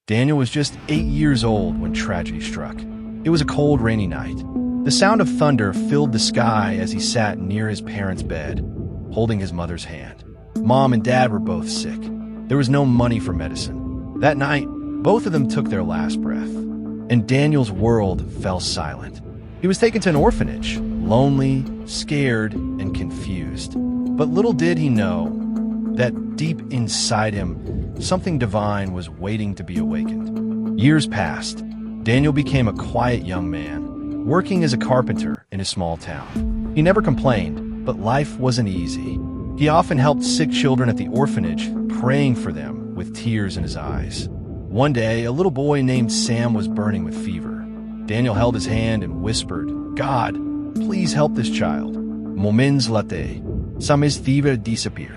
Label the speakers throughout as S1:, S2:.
S1: Daniel was just 8 years old when tragedy struck. It was a cold, rainy night. The sound of thunder filled the sky as he sat near his parents' bed, holding his mother's hand. Mom and Dad were both sick. There was no money for medicine. That night, both of them took their last breath, and Daniel's world fell silent. He was taken to an orphanage, lonely, scared, and confused. But little did he know that deep inside him, something divine was waiting to be awakened. Years passed. Daniel became a quiet young man, working as a carpenter in a small town. He never complained, but life wasn't easy. He often helped sick children at the orphanage, praying for them with tears in his eyes. One day, a little boy named Sam was burning with fever. Daniel held his hand and whispered, "God, please help this child." Moments later, Sam's fever disappeared.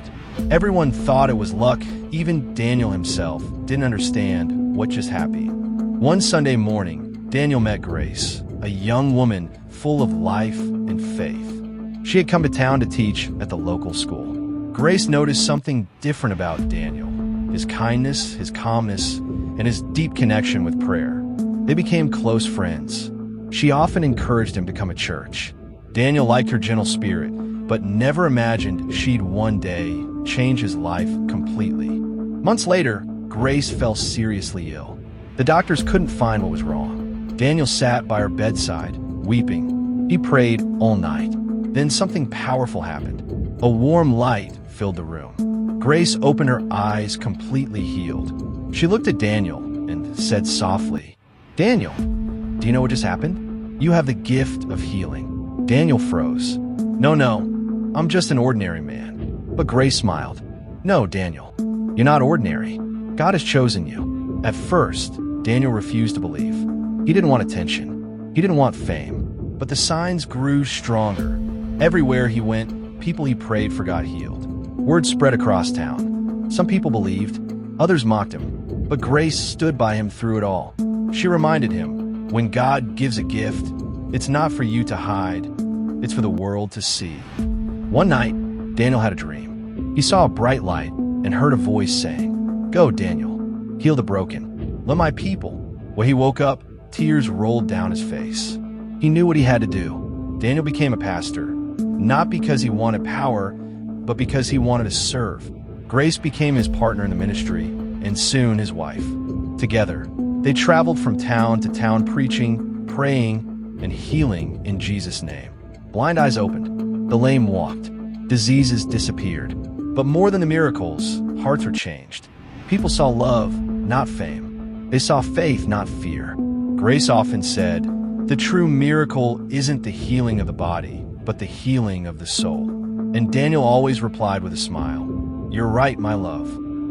S1: Everyone thought it was luck. Even Daniel himself didn't understand what just happened. One Sunday morning, Daniel met Grace, a young woman full of life and faith. She had come to town to teach at the local school. Grace noticed something different about Daniel: his kindness, his calmness, and his deep connection with prayer. They became close friends. She often encouraged him to come to church. Daniel liked her gentle spirit, but never imagined she'd one day change his life completely. Months later, Grace fell seriously ill. The doctors couldn't find what was wrong. Daniel sat by her bedside, weeping. He prayed all night. Then something powerful happened. A warm light filled the room. Grace opened her eyes, completely healed. She looked at Daniel and said softly, "Daniel, do you know what just happened? You have the gift of healing." Daniel froze. No, I'm just an ordinary man." But Grace smiled. "No, Daniel, you're not ordinary. God has chosen you." At first, Daniel refused to believe. He didn't want attention. He didn't want fame. But the signs grew stronger. Everywhere he went, people he prayed for got healed. Word spread across town. Some people believed, others mocked him. But Grace stood by him through it all. She reminded him, when God gives a gift, it's not for you to hide, it's for the world to see. One night, Daniel had a dream. He saw a bright light and heard a voice saying, "Go, Daniel, heal the broken, let my people." When he woke up, tears rolled down his face. He knew what he had to do. Daniel became a pastor, not because he wanted power, but because he wanted to serve. Grace became his partner in the ministry, and soon his wife. Together, they traveled from town to town preaching, praying, and healing in Jesus' name. Blind eyes opened, the lame walked, diseases disappeared. But more than the miracles, hearts were changed. People saw love, not fame. They saw faith, not fear. Grace often said, "The true miracle isn't the healing of the body, but the healing of the soul." And Daniel always replied with a smile, "You're right, my love.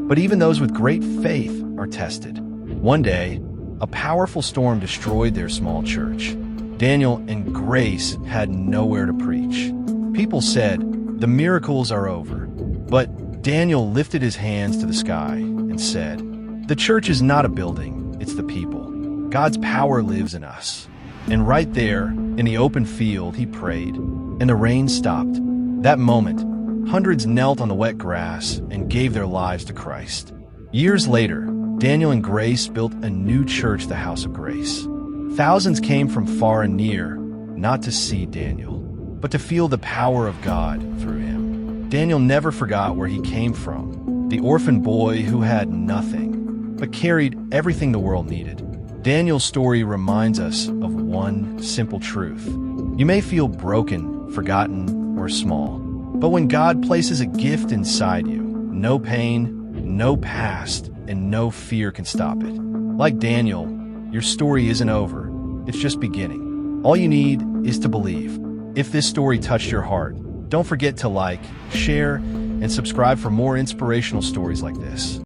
S1: But even those with great faith are tested." One day, a powerful storm destroyed their small church. Daniel and Grace had nowhere to preach. People said, "The miracles are over." But Daniel lifted his hands to the sky and said, "The church is not a building, it's the people. God's power lives in us." And right there, in the open field, he prayed, and the rain stopped. That moment, hundreds knelt on the wet grass and gave their lives to Christ. Years later, Daniel and Grace built a new church, the House of Grace. Thousands came from far and near, not to see Daniel, but to feel the power of God through him. Daniel never forgot where he came from, the orphan boy who had nothing, but carried everything the world needed. Daniel's story reminds us of one simple truth. You may feel broken, forgotten, or small, but when God places a gift inside you, no pain, no past, and no fear can stop it. Like Daniel, your story isn't over, it's just beginning. All you need is to believe. If this story touched your heart, don't forget to like, share, and subscribe for more inspirational stories like this.